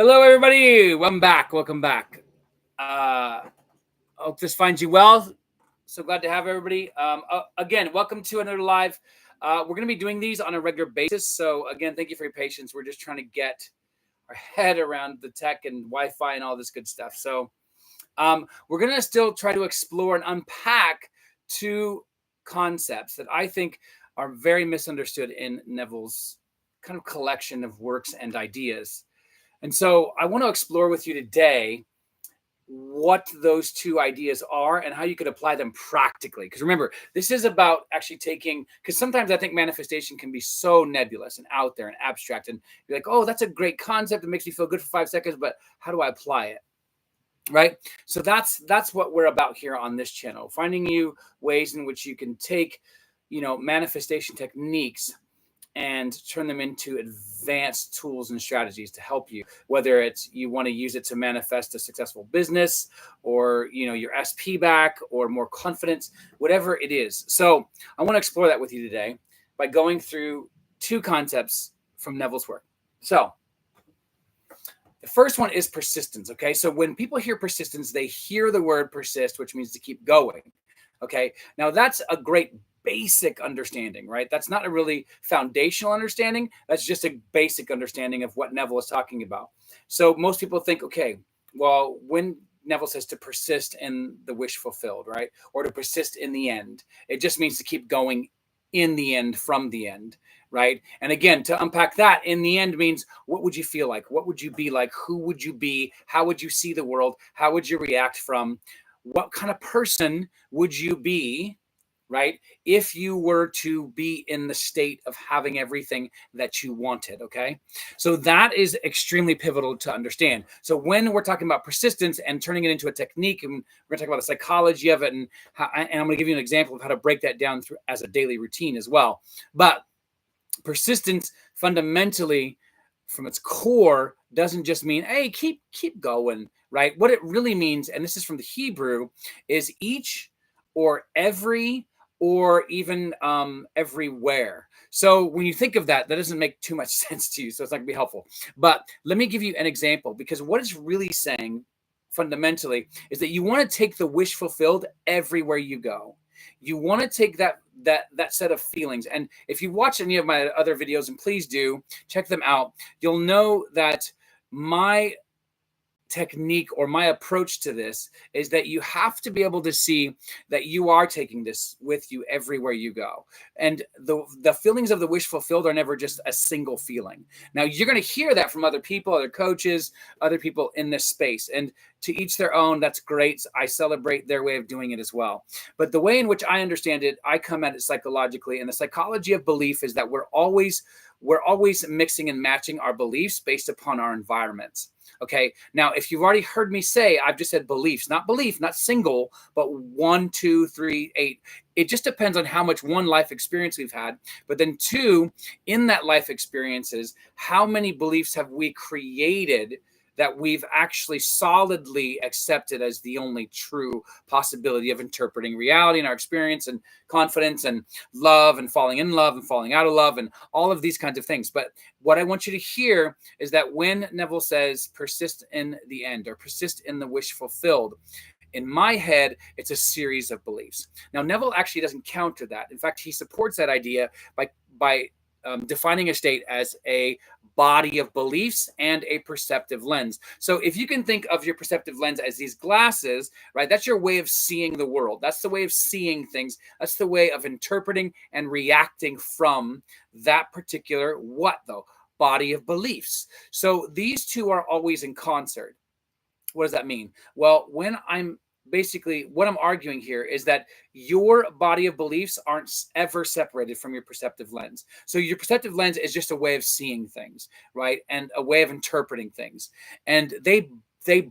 Hello, everybody. Welcome back. Welcome back. Hope this finds you well. So glad to have everybody. Again, welcome to another live. We're going to be doing these on a regular basis. So again, thank you for your patience. We're just trying to get our head around the tech and Wi-Fi and all this good stuff. So we're going to still try to explore and unpack two concepts that I think are very misunderstood in Neville's kind of collection of works and ideas. And so I want to explore with you today what those two ideas are and how you could apply them practically. Because remember, this is about actually taking, because sometimes I think manifestation can be so nebulous and out there and abstract. And you're like, oh, that's a great concept. It makes me feel good for 5 seconds, but how do I apply it? Right? So that's what we're about here on this channel, finding you ways in which you can take, manifestation techniques and turn them into advanced tools and strategies to help you, whether it's you want to use it to manifest a successful business or, your SP back or more confidence, whatever it is. So I want to explore that with you today by going through two concepts from Neville's work. So the first one is persistence. Okay. So when people hear persistence, they hear the word persist, which means to keep going. Okay. Now that's a great basic understanding, right? That's not a really foundational understanding. That's just a basic understanding of what Neville is talking about. So most people think, okay, well, when Neville says to persist in the wish fulfilled, right? Or to persist in the end, it just means to keep going in the end from the end, right? And again, to unpack that, in the end means what would you feel like? What would you be like? Who would you be? How would you see the world? How would you react from? What kind of person would you be, right? If you were to be in the state of having everything that you wanted, okay? So that is extremely pivotal to understand. So when we're talking about persistence and turning it into a technique, and we're gonna talk about the psychology of it and I'm gonna give you an example of how to break that down through as a daily routine as well. But persistence fundamentally from its core doesn't just mean, hey, keep going, right? What it really means, and this is from the Hebrew, is each or every or even everywhere. So when you think of that, that doesn't make too much sense to you. So it's not gonna be helpful. But let me give you an example, because what it's really saying fundamentally is that you want to take the wish fulfilled everywhere you go. You want to take that set of feelings. And if you watch any of my other videos, and please do check them out, you'll know that my technique or my approach to this is that you have to be able to see that you are taking this with you everywhere you go. And the feelings of the wish fulfilled are never just a single feeling. Now you're going to hear that from other people, other coaches, other people in this space, and to each their own. That's great. I celebrate their way of doing it as well. But the way in which I understand it, I come at it psychologically, and the psychology of belief is that we're always mixing and matching our beliefs based upon our environments. Okay. Now, if you've already heard me say, I've just said beliefs, not belief, not single, but 1, 2, 3, 8. It just depends on how much one life experience we've had. But then 2, in that life experiences, how many beliefs have we created that we've actually solidly accepted as the only true possibility of interpreting reality and our experience and confidence and love and falling in love and falling out of love and all of these kinds of things. But what I want you to hear is that when Neville says persist in the end or persist in the wish fulfilled, in my head, it's a series of beliefs. Now, Neville actually doesn't counter that. In fact, he supports that idea by defining a state as a body of beliefs and a perceptive lens. So if you can think of your perceptive lens as these glasses, right, that's your way of seeing the world. That's the way of seeing things. That's the way of interpreting and reacting from that particular body of beliefs. So these two are always in concert. What does that mean? Well, what I'm arguing here is that your body of beliefs aren't ever separated from your perceptive lens. So your perceptive lens is just a way of seeing things, right? And a way of interpreting things. And they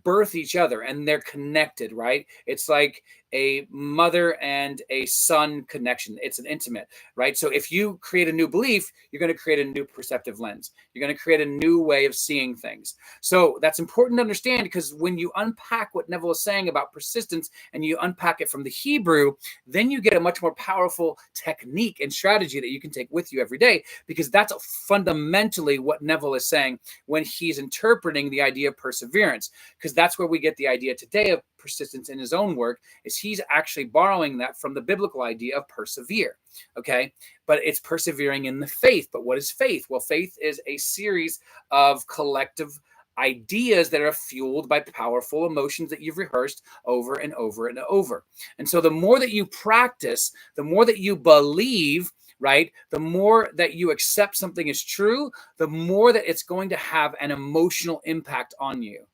birth each other and they're connected, right? It's like a mother and a son connection. It's an intimate, right? So if you create a new belief, you're going to create a new perceptive lens. You're going to create a new way of seeing things. So that's important to understand, because when you unpack what Neville is saying about persistence and you unpack it from the Hebrew, then you get a much more powerful technique and strategy that you can take with you every day, because that's fundamentally what Neville is saying when he's interpreting the idea of perseverance, because that's where we get the idea today of persistence in his own work. Is he's actually borrowing that from the biblical idea of persevere. Okay, but it's persevering in the faith. But what is faith? Well, faith is a series of collective ideas that are fueled by powerful emotions that you've rehearsed over and over and over. And so the more that you practice, the more that you believe, right? The more that you accept something is true, the more that it's going to have an emotional impact on you.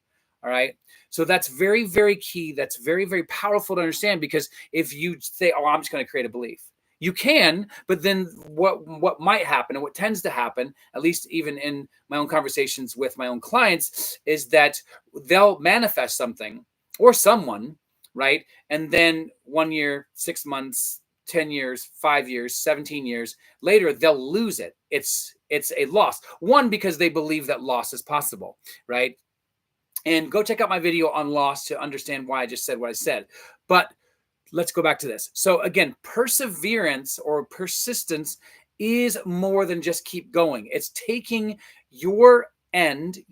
All right. So that's very, very key. That's very, very powerful to understand, because if you say, oh, I'm just going to create a belief, you can, but then what might happen, and what tends to happen, at least even in my own conversations with my own clients, is that they'll manifest something or someone, right? And then 1 year, 6 months, 10 years, 5 years, 17 years later, they'll lose it. It's a loss. One, because they believe that loss is possible, right? And go check out my video on loss to understand why I just said what I said. But let's go back to this. So again, perseverance or persistence is more than just keep going. It's taking your end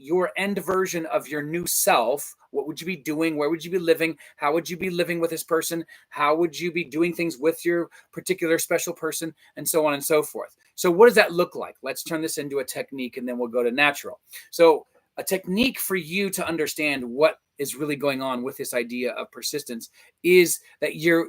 version of your new self. What would you be doing? Where would you be living? How would you be living with this person? How would you be doing things with your particular special person? And so on and so forth. So what does that look like? Let's turn this into a technique, and then we'll go to natural. So a technique for you to understand what is really going on with this idea of persistence is that you're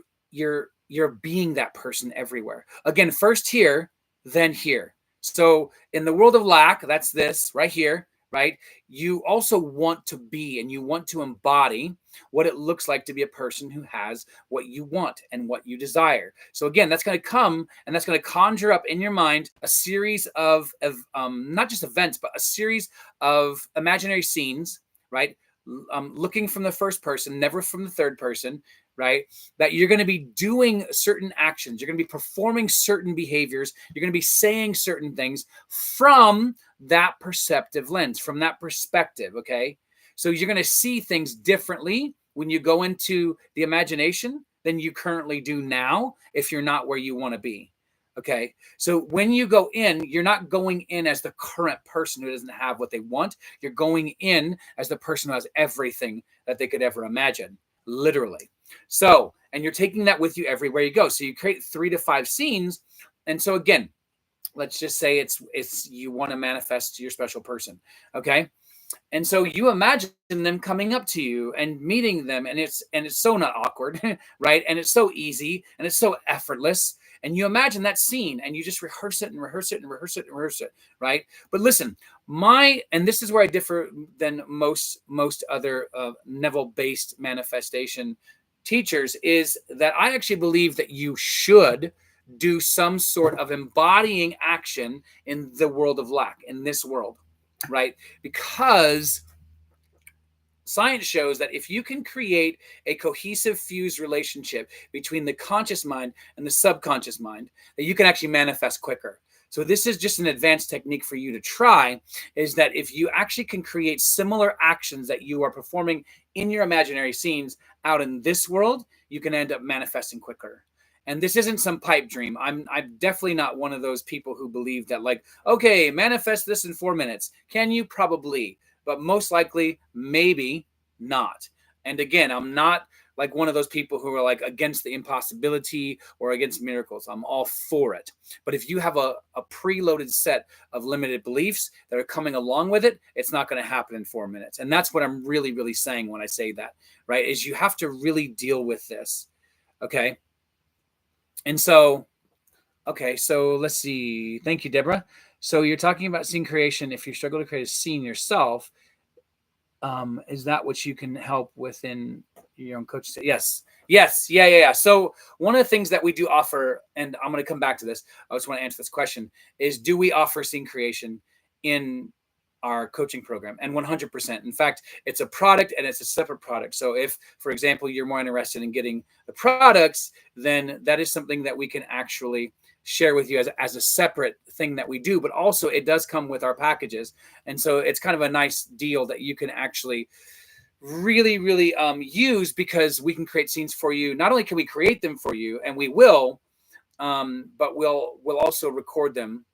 being that person everywhere. Again, first here, then here. So in the world of lack, that's this right here, right? You also want to be, and you want to embody what it looks like to be a person who has what you want and what you desire. So again, that's going to come, and that's going to conjure up in your mind a series of not just events, but a series of imaginary scenes, right? Looking from the first person, never from the third person, right? That you're going to be doing certain actions. You're going to be performing certain behaviors. You're going to be saying certain things from that perceptive lens, from that perspective, okay? So you're going to see things differently when you go into the imagination than you currently do now if you're not where you want to be. Okay. So when you go in, you're not going in as the current person who doesn't have what they want. You're going in as the person who has everything that they could ever imagine, literally. So, and you're taking that with you everywhere you go. So you create 3 to 5 scenes. And so again, let's just say it's you want to manifest your special person. Okay. And so you imagine them coming up to you and meeting them, and it's so not awkward, right? And it's so easy, and it's so effortless. And you imagine that scene, and you just rehearse it and rehearse it and rehearse it and rehearse it, right? But listen, and this is where I differ than most other Neville-based manifestation teachers, is that I actually believe that you should do some sort of embodying action in the world of lack, in this world, right? Because science shows that if you can create a cohesive, fused relationship between the conscious mind and the subconscious mind, that you can actually manifest quicker. So this is just an advanced technique for you to try, is that if you actually can create similar actions that you are performing in your imaginary scenes out in this world, you can end up manifesting quicker. And this isn't some pipe dream. I'm definitely not one of those people who believe that, like, okay, manifest this in 4 minutes. Can you? Probably. But most likely, maybe not. And again, I'm not like one of those people who are like against the impossibility or against miracles. I'm all for it. But if you have a preloaded set of limited beliefs that are coming along with it, it's not going to happen in 4 minutes. And that's what I'm really, really saying when I say that, right? Is you have to really deal with this. Okay. And so, okay, so let's see. Thank you, Deborah. So you're talking about scene creation. If you struggle to create a scene yourself, is that what you can help within your own coach? Yes. Yeah. So one of the things that we do offer, and I'm going to come back to this, I just want to answer this question, is do we offer scene creation in our coaching program, and 100%. In fact, it's a product and it's a separate product. So if, for example, you're more interested in getting the products, then that is something that we can actually share with you as a separate thing that we do, but also it does come with our packages. And so it's kind of a nice deal that you can actually really, really use, because we can create scenes for you. Not only can we create them for you, and we will, but we'll also record them.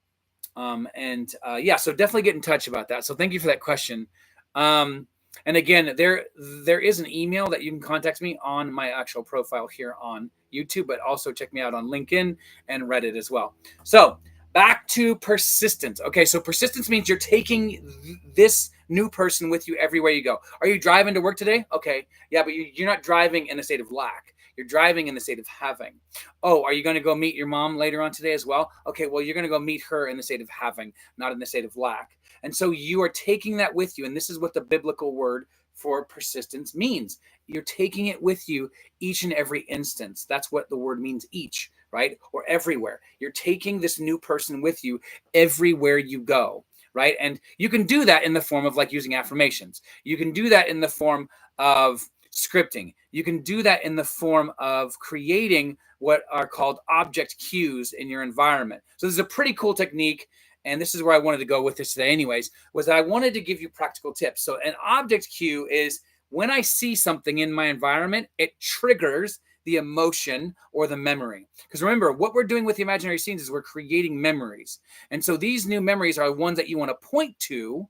Yeah, so definitely get in touch about that. So thank you for that question. And again, there is an email that you can contact me on my actual profile here on YouTube, but also check me out on LinkedIn and Reddit as well. So back to persistence. Okay, so persistence means you're taking this new person with you everywhere you go. Are you driving to work today? Okay, yeah, but you're not driving in a state of lack. You're driving in the state of having. Oh, are you going to go meet your mom later on today as well? Okay, well, you're going to go meet her in the state of having, not in the state of lack. And so you are taking that with you. And this is what the biblical word for persistence means. You're taking it with you each and every instance. That's what the word means, each, right? Or everywhere. You're taking this new person with you everywhere you go, right? And you can do that in the form of like using affirmations. You can do that in the form of scripting. You can do that in the form of creating what are called object cues in your environment. So this is a pretty cool technique. And this is where I wanted to go with this today anyways, was that I wanted to give you practical tips. So an object cue is when I see something in my environment, it triggers the emotion or the memory. Because remember, what we're doing with the imaginary scenes is we're creating memories. And so these new memories are ones that you want to point to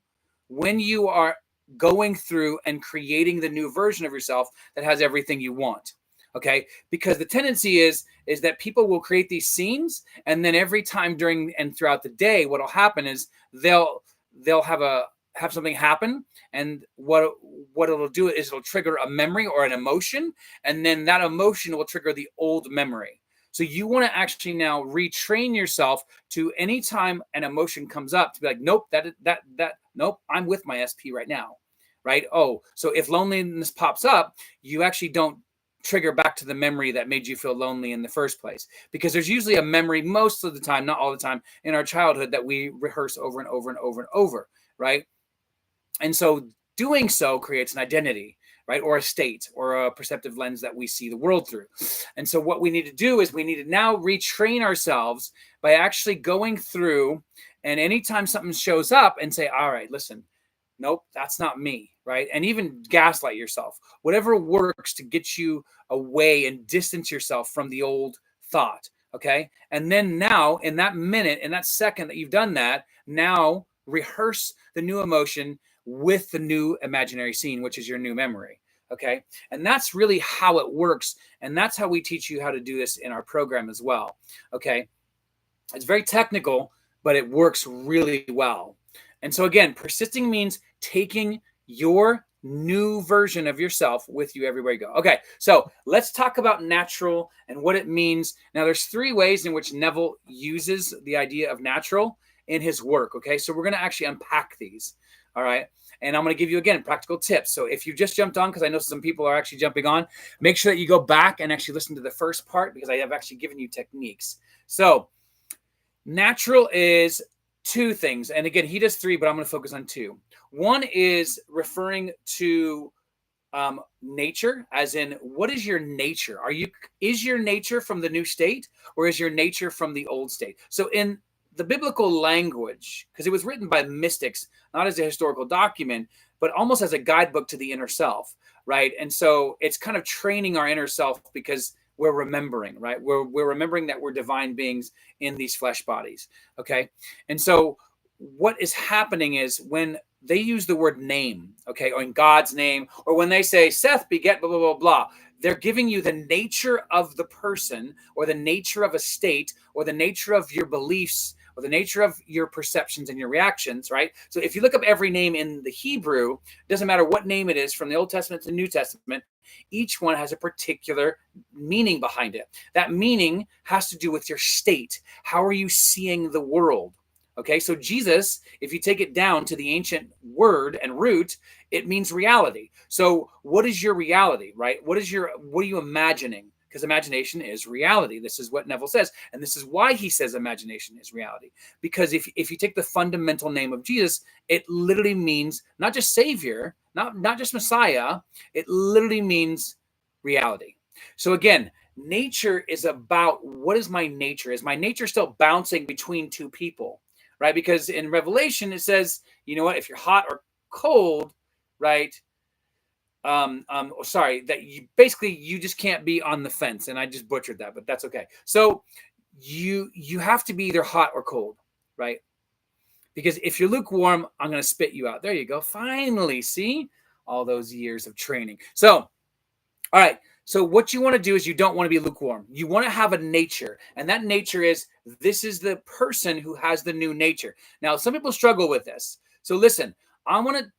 when you are going through and creating the new version of yourself that has everything you want. Okay, because the tendency is that people will create these scenes, and then every time during and throughout the day, what'll happen is they'll have something happen, and what it'll do is it'll trigger a memory or an emotion, and then that emotion will trigger the old memory. So you want to actually now retrain yourself to anytime an emotion comes up to be like, nope, nope, I'm with my SP right now, right? Oh, so if loneliness pops up, you actually don't trigger back to the memory that made you feel lonely in the first place, because there's usually a memory most of the time, not all the time, in our childhood that we rehearse over and over and over and over, right? And so doing so creates an identity, right? Or a state or a perceptive lens that we see the world through. And so what we need to do is we need to now retrain ourselves by actually going through, and anytime something shows up, and say, all right, listen, nope, that's not me, right? And even gaslight yourself. Whatever works to get you away and distance yourself from the old thought, okay? And then now, in that minute, in that second that you've done that, now rehearse the new emotion with the new imaginary scene, which is your new memory, okay? And that's really how it works. And that's how we teach you how to do this in our program as well, okay? It's very technical, but it works really well. And so again, persisting means taking your new version of yourself with you everywhere you go. Okay, so let's talk about natural and what it means. Now, there's 3 ways in which Neville uses the idea of natural in his work, okay? So we're going to actually unpack these, all right? And I'm going to give you, again, practical tips. So if you just jumped on, because I know some people are actually jumping on, make sure that you go back and actually listen to the first part, because I have actually given you techniques. So natural is 2 things. And again, he does 3, but I'm going to focus on 2. One is referring to nature, as in, what is your nature? Is your nature from the new state, or is your nature from the old state? So in the biblical language, because it was written by mystics, not as a historical document, but almost as a guidebook to the inner self, right? And so it's kind of training our inner self, because we're remembering, right? We're remembering that we're divine beings in these flesh bodies, okay? And so what is happening is when they use the word name, okay, or in God's name, or when they say Seth beget blah, blah, blah, blah, they're giving you the nature of the person, or the nature of a state, or the nature of your beliefs, or the nature of your perceptions and your reactions, right? So if you look up every name in the Hebrew, it doesn't matter what name it is, from the Old Testament to the New Testament, each one has a particular meaning behind it. That meaning has to do with your state. How are you seeing the world? Okay, so Jesus, if you take it down to the ancient word and root, it means reality. So what is your reality, right? What are you imagining, because imagination is reality. This is what Neville says. And this is why he says imagination is reality. Because if you take the fundamental name of Jesus, it literally means not just Savior, not just Messiah. It literally means reality. So again, nature is about, what is my nature? Is my nature still bouncing between two people, right? Because in Revelation, it says, you know what, if you're hot or cold, right? Sorry, that you just can't be on the fence. And I just butchered that, but that's okay. So you have to be either hot or cold, right? Because if you're lukewarm, I'm going to spit you out. There you go. Finally, see all those years of training. So, all right. So what you want to do is you don't want to be lukewarm. You want to have a nature. And that nature is, this is the person who has the new nature. Now, some people struggle with this. So listen, I want to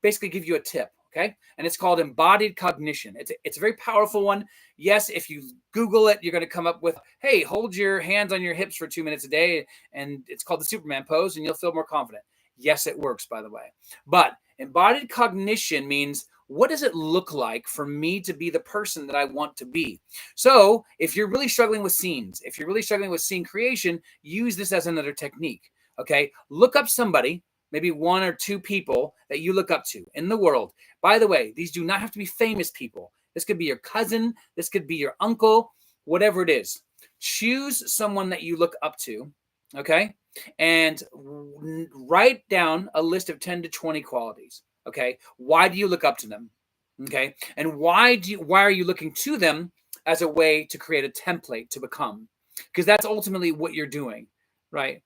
basically give you a tip. Okay. And it's called embodied cognition. It's a very powerful one. Yes. If you Google it, you're going to come up with, hey, hold your hands on your hips for 2 minutes a day. And it's called the Superman pose, and you'll feel more confident. Yes, it works, by the way. But embodied cognition means, what does it look like for me to be the person that I want to be? So if you're really struggling with scenes, if you're really struggling with scene creation, use this as another technique. Okay. Look up somebody, maybe one or two people that you look up to in the world. By the way, these do not have to be famous people. This could be your cousin. This could be your uncle, whatever it is. Choose someone that you look up to, okay? And write down a list of 10 to 20 qualities, okay? Why do you look up to them, okay? And why are you looking to them as a way to create a template to become? Because that's ultimately what you're doing, right?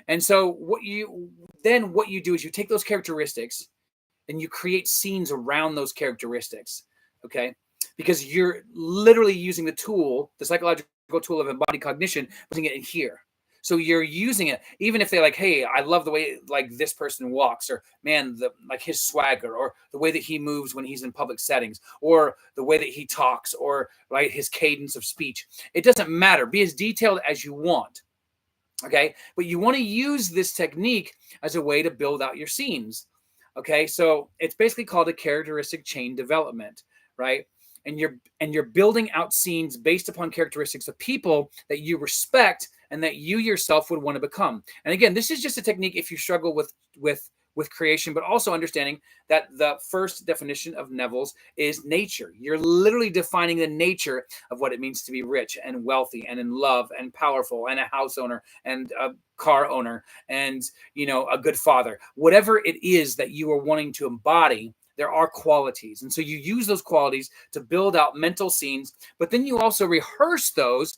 And so what you do is you take those characteristics and you create scenes around those characteristics, okay? Because you're literally using the tool, the psychological tool of embodied cognition, putting it in here. So you're using it, even if they're like, hey, I love the way like this person walks, or man, like his swagger, or the way that he moves when he's in public settings, or the way that he talks, or right, his cadence of speech. It doesn't matter. Be as detailed as you want. Okay, but you want to use this technique as a way to build out your scenes. Okay, so it's basically called a characteristic chain development, right? And you're building out scenes based upon characteristics of people that you respect and that you yourself would want to become. And again, this is just a technique if you struggle with creation, but also understanding that the first definition of Neville's is nature. You're literally defining the nature of what it means to be rich and wealthy and in love and powerful and a house owner and a car owner and, you know, a good father. Whatever it is that you are wanting to embody, there are qualities. And so you use those qualities to build out mental scenes, but then you also rehearse those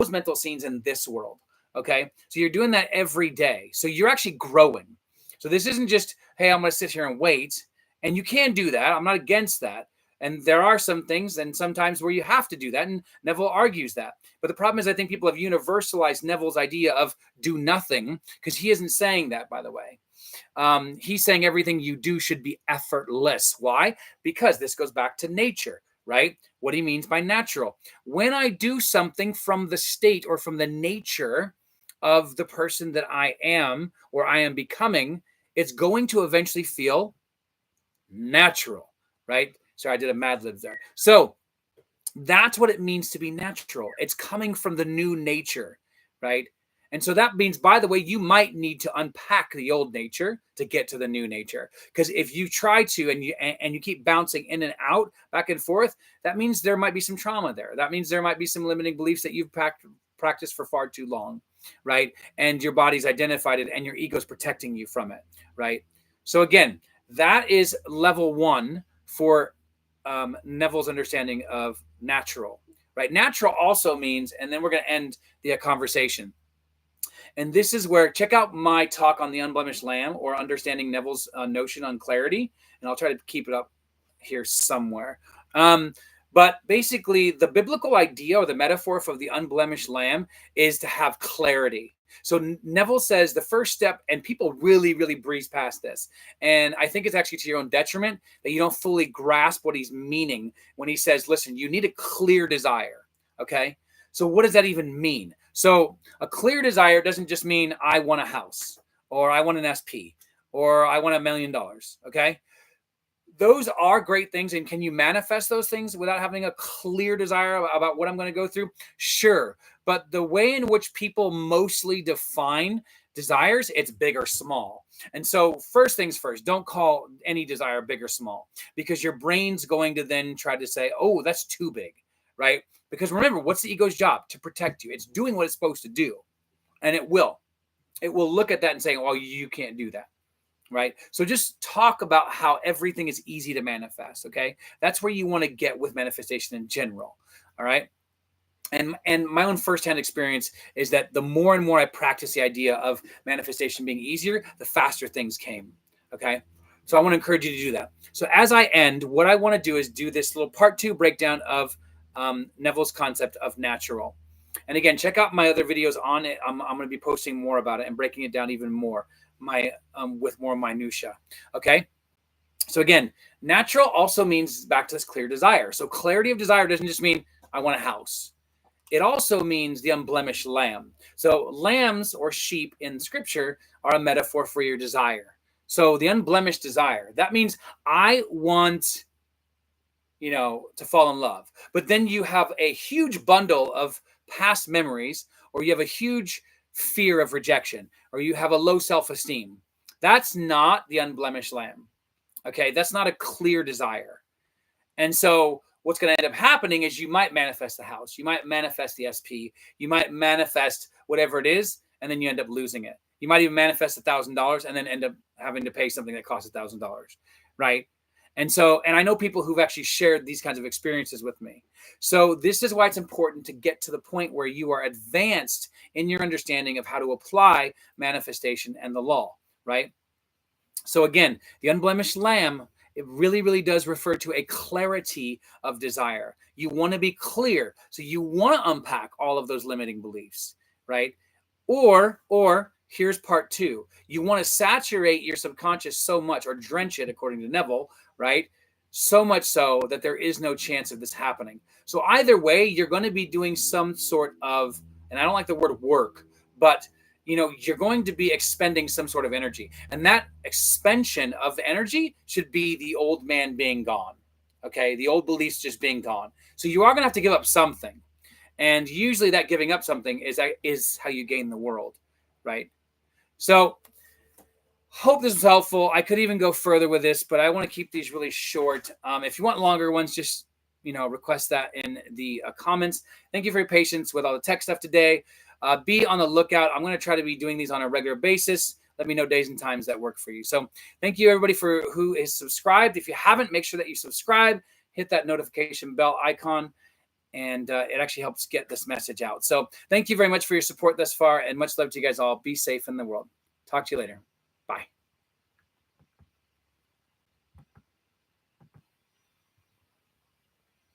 mental scenes in this world. Okay. So you're doing that every day. So you're actually growing. So this isn't just, hey, I'm going to sit here and wait. And you can do that. I'm not against that. And there are some things and sometimes where you have to do that. And Neville argues that. But the problem is I think people have universalized Neville's idea of do nothing, because he isn't saying that, by the way. He's saying everything you do should be effortless. Why? Because this goes back to nature, right? What he means by natural. When I do something from the state or from the nature of the person that I am or I am becoming, it's going to eventually feel natural, right? Sorry, I did a Mad Lib there. So that's what it means to be natural. It's coming from the new nature, right? And so that means, by the way, you might need to unpack the old nature to get to the new nature. Because if you try to and you keep bouncing in and out, back and forth, that means there might be some trauma there. That means there might be some limiting beliefs that you've practiced for far too long, right? And your body's identified it and your ego's protecting you from it, right? So again, that is level one for Neville's understanding of natural, right? Natural also means, and then we're going to end the conversation. And this is where, check out my talk on the unblemished lamb or understanding Neville's notion on clarity. And I'll try to keep it up here somewhere. But basically, the biblical idea or the metaphor for the unblemished lamb is to have clarity. So Neville says the first step, and people really, really breeze past this. And I think it's actually to your own detriment that you don't fully grasp what he's meaning when he says, listen, you need a clear desire. Okay. So what does that even mean? So a clear desire doesn't just mean I want a house or I want an SP or I want $1 million. Okay. those are great things. And can you manifest those things without having a clear desire about what I'm going to go through? Sure. But the way in which people mostly define desires, it's big or small. And so first things first, don't call any desire big or small, because your brain's going to then try to say, oh, that's too big, right? Because remember, what's the ego's job? To protect you. It's doing what it's supposed to do. And it will look at that and say, well, you can't do that. Right. So just talk about how everything is easy to manifest. Okay. That's where you want to get with manifestation in general. All right. And my own firsthand experience is that the more and more I practice the idea of manifestation being easier, the faster things came. Okay. So I want to encourage you to do that. So as I end, what I want to do is do this little part 2 breakdown of Neville's concept of natural. And again, check out my other videos on it. I'm going to be posting more about it and breaking it down even more. With more minutia. Okay. So again, natural also means back to this clear desire. So clarity of desire doesn't just mean I want a house. It also means the unblemished lamb. So lambs or sheep in scripture are a metaphor for your desire. So the unblemished desire, that means I want, to fall in love. But then you have a huge bundle of past memories, or you have a huge fear of rejection, or you have a low self-esteem. That's not the unblemished lamb. Okay, that's not a clear desire. And so what's going to end up happening is you might manifest the house, you might manifest the SP, you might manifest whatever it is, and then you end up losing it. You might even manifest $1,000 and then end up having to pay something that costs $1,000, right? And I know people who've actually shared these kinds of experiences with me. So this is why it's important to get to the point where you are advanced in your understanding of how to apply manifestation and the law, right? So again, the unblemished lamb, it really, really does refer to a clarity of desire. You want to be clear. So you want to unpack all of those limiting beliefs, right? Or here's part 2. You want to saturate your subconscious so much, or drench it, according to Neville, right? So much so that there is no chance of this happening. So either way, you're going to be doing some sort of, and I don't like the word work, but you're going to be expending some sort of energy. And that expansion of the energy should be the old man being gone. Okay. The old beliefs just being gone. So you are going to have to give up something. And usually that giving up something is how you gain the world. Right. So hope this was helpful. I could even go further with this, but I want to keep these really short. If you want longer ones, just, request that in the comments. Thank you for your patience with all the tech stuff today. Be on the lookout. I'm going to try to be doing these on a regular basis. Let me know days and times that work for you. So thank you, everybody, for who is subscribed. If you haven't, make sure that you subscribe, hit that notification bell icon, and it actually helps get this message out. So thank you very much for your support thus far, and much love to you guys all. Be safe in the world. Talk to you later. Bye.